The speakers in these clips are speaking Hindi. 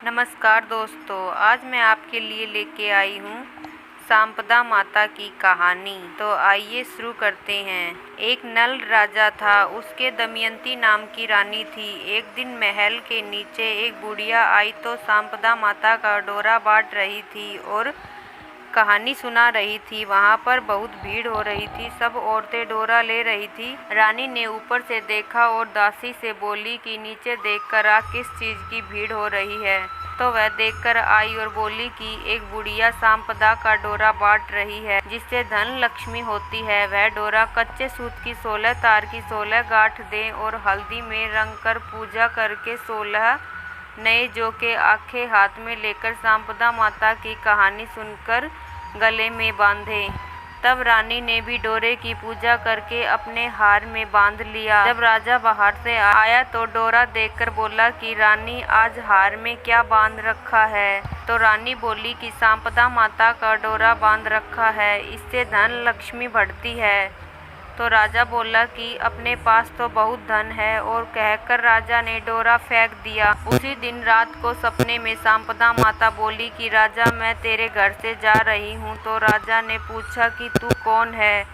नमस्कार दोस्तों, आज मैं आपके लिए लेके आई हूँ सांपदा माता की कहानी। तो आइए शुरू करते हैं। एक नल राजा था, उसके दमयंती नाम की रानी थी। एक दिन महल के नीचे एक बुढ़िया आई तो सांपदा माता का डोरा बांट रही थी और कहानी सुना रही थी। वहाँ पर बहुत भीड़ हो रही थी, सब औरतें डोरा ले रही थी। रानी ने ऊपर से देखा और दासी से बोली कि नीचे देखकर आ, किस चीज़ की भीड़ हो रही है। तो वह देखकर आई और बोली कि एक बुढ़िया सांपदा का डोरा बांट रही है, जिससे धन लक्ष्मी होती है। वह डोरा कच्चे सूत की 16 तार की 16 गांठ दे और हल्दी में रंग कर पूजा करके 16 नए जौ के आखे हाथ में लेकर सांपदा माता की कहानी सुनकर गले में बांधे। तब रानी ने भी डोरे की पूजा करके अपने हार में बांध लिया। जब राजा बाहर से आया तो डोरा देखकर बोला कि रानी, आज हार में क्या बांध रखा है? तो रानी बोली कि सांपदा माता का डोरा बांध रखा है, इससे धन लक्ष्मी बढ़ती है। तो राजा बोला कि अपने पास तो बहुत धन है, और कहकर राजा ने डोरा फेंक दिया। उसी दिन रात को सपने में सांपदा माता बोली कि राजा, मैं तेरे घर से जा रही हूँ। तो राजा ने पूछा कि तू कौन है?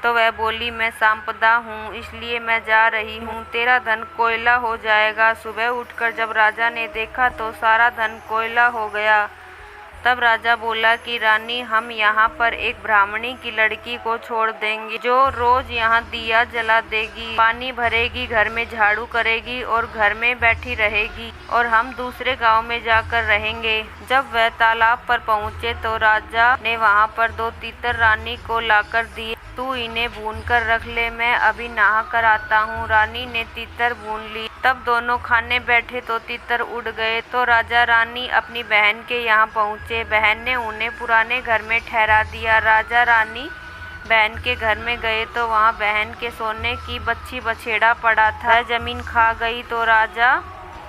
तो वह बोली, मैं सांपदा हूँ, इसलिए मैं जा रही हूँ। तेरा धन कोयला हो जाएगा। सुबह उठकर जब राजा ने देखा तो सारा धन कोयला हो गया। तब राजा बोला कि रानी, हम यहाँ पर एक ब्राह्मणी की लड़की को छोड़ देंगे, जो रोज यहाँ दिया जला देगी, पानी भरेगी, घर में झाड़ू करेगी और घर में बैठी रहेगी, और हम दूसरे गांव में जाकर रहेंगे। जब वह तालाब पर पहुँचे तो राजा ने वहाँ पर 2 तीतर रानी को लाकर दिए। तू इन्हें भून कर रख ले, मैं अभी नहा कर आता हूँ। रानी ने तीतर भून ली। तब दोनों खाने बैठे तो तीतर उड़ गए। तो राजा रानी अपनी बहन के यहाँ पहुँचे। बहन ने उन्हें पुराने घर में ठहरा दिया। राजा रानी बहन के घर में गए तो वहाँ बहन के सोने की बच्ची बछेड़ा पड़ा था। वह जमीन खा गई तो राजा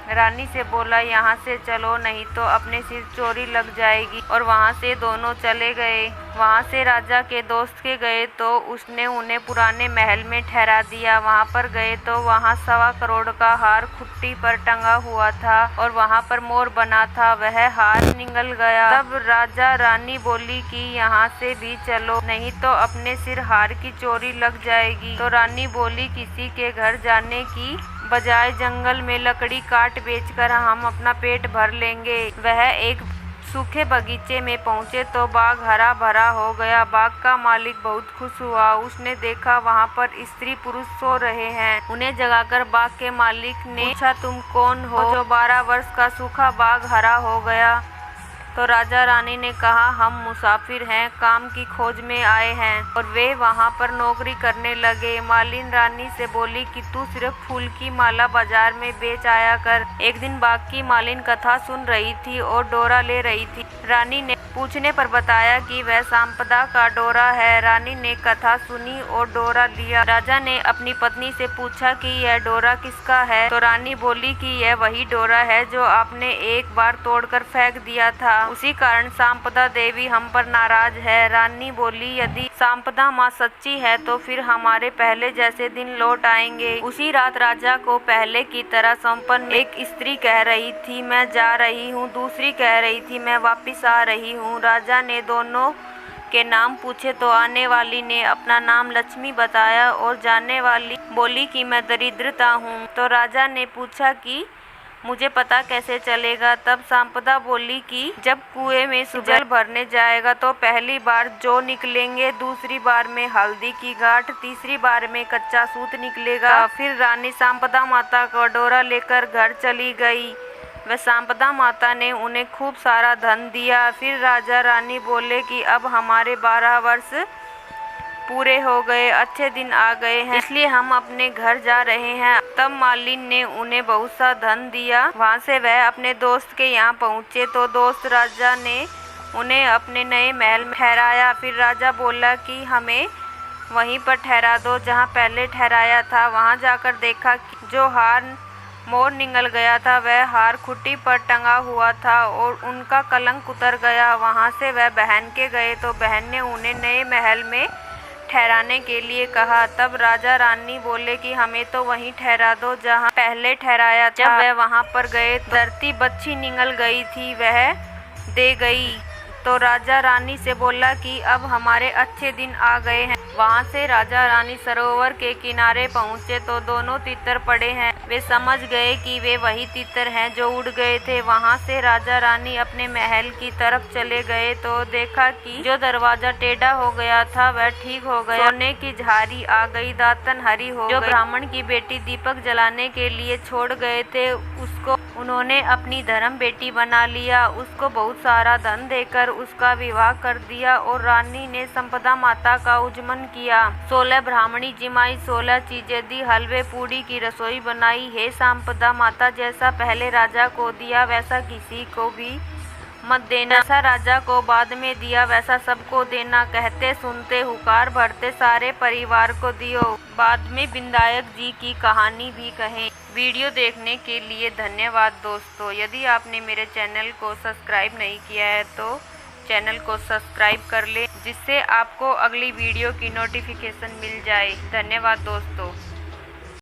रानी से बोला, यहाँ से चलो, नहीं तो अपने सिर चोरी लग जाएगी। और वहाँ से दोनों चले गए। वहाँ से राजा के दोस्त के गए तो उसने उन्हें पुराने महल में ठहरा दिया। वहाँ पर गए तो वहाँ 1.25 करोड़ का हार खुट्टी पर टंगा हुआ था और वहाँ पर मोर बना था। वह हार निगल गया। तब राजा रानी बोली कि यहाँ से भी चलो, नहीं तो अपने सिर हार की चोरी लग जाएगी। तो रानी बोली, किसी के घर जाने की बजाय जंगल में लकड़ी काट बेचकर हम अपना पेट भर लेंगे। वह एक सूखे बगीचे में पहुंचे तो बाग हरा भरा हो गया। बाग का मालिक बहुत खुश हुआ। उसने देखा वहां पर स्त्री पुरुष सो रहे हैं। उन्हें जगाकर बाग के मालिक ने पूछा, तुम कौन हो जो 12 वर्ष का सूखा बाग हरा हो गया? तो राजा रानी ने कहा, हम मुसाफिर हैं, काम की खोज में आए हैं। और वे वहाँ पर नौकरी करने लगे। मालिन रानी से बोली कि तू सिर्फ फूल की माला बाजार में बेच आया कर। एक दिन बाग की मालिन कथा सुन रही थी और डोरा ले रही थी। रानी ने पूछने पर बताया कि वह सांपदा का डोरा है। रानी ने कथा सुनी और डोरा लिया। राजा ने अपनी पत्नी से पूछा कि यह डोरा किसका है? तो रानी बोली कि यह वही डोरा है जो आपने एक बार तोड़कर फेंक दिया था। उसी कारण सांपदा देवी हम पर नाराज है। रानी बोली, यदि सांपदा माँ सच्ची है तो फिर हमारे पहले जैसे दिन लौट आएंगे। उसी रात राजा को पहले की तरह संपन्न एक स्त्री कह रही थी, मैं जा रही हूँ। दूसरी कह रही थी, मैं वापिस आ रही हूँ। राजा ने दोनों के नाम पूछे तो आने वाली ने अपना नाम लक्ष्मी बताया और जाने वाली बोली कि मैं दरिद्रता हूँ। तो राजा ने पूछा कि मुझे पता कैसे चलेगा? तब सांपदा बोली कि जब कुएं में जल भरने जाएगा तो पहली बार जौ निकलेंगे, दूसरी बार में हल्दी की गांठ, तीसरी बार में कच्चा सूत निकलेगा। फिर रानी सांपदा माता का डोरा लेकर घर चली गई। वह सांपदा माता ने उन्हें खूब सारा धन दिया। फिर राजा रानी बोले कि अब हमारे 12 वर्ष पूरे हो गए, अच्छे दिन आ गए हैं, इसलिए हम अपने घर जा रहे हैं। तब मालिन ने उन्हें बहुत सा धन दिया। वहाँ से वह अपने दोस्त के यहाँ पहुँचे तो दोस्त राजा ने उन्हें अपने नए महल में ठहराया। फिर राजा बोला कि हमें वहीं पर ठहरा दो जहाँ पहले ठहराया था। वहाँ जाकर देखा कि जो हार मोर निगल गया था वह हार खुट्टी पर टंगा हुआ था और उनका कलंक उतर गया। वहाँ से वह बहन के गए तो बहन ने उन्हें नए महल में ठहराने के लिए कहा। तब राजा रानी बोले कि हमें तो वहीं ठहरा दो जहाँ पहले ठहराया था। जब वह वहाँ पर गए धरती बच्ची निगल गई थी, वह दे गई। तो राजा रानी से बोला कि अब हमारे अच्छे दिन आ गए हैं। वहाँ से राजा रानी सरोवर के किनारे पहुँचे तो दोनों तितर पड़े हैं। वे समझ गए कि वे वही तितर हैं जो उड़ गए थे। वहाँ से राजा रानी अपने महल की तरफ चले गए तो देखा कि जो दरवाजा टेढ़ा हो गया था वह ठीक हो गया। सोने की झारी आ गई, दातन हरी हो गई। जो ब्राह्मण की बेटी दीपक जलाने के लिए छोड़ गए थे उसको उन्होंने अपनी धर्म बेटी बना लिया। उसको बहुत सारा धन देकर उसका विवाह कर दिया और रानी ने संपदा माता का उज्जमन किया। 16 ब्राह्मणी जिमाई 16 चीजें दी, हलवे पूड़ी की रसोई बनाई। हे संपदा माता, जैसा पहले राजा को दिया वैसा किसी को भी मत देना। जैसा राजा को बाद में दिया वैसा सबको देना। कहते सुनते हुकार भरते सारे परिवार को दियो। बाद में विनायक जी की कहानी भी कहें। वीडियो देखने के लिए धन्यवाद दोस्तों। यदि आपने मेरे चैनल को सब्सक्राइब नहीं किया है तो चैनल को सब्सक्राइब कर ले, जिससे आपको अगली वीडियो की नोटिफिकेशन मिल जाए। धन्यवाद दोस्तों।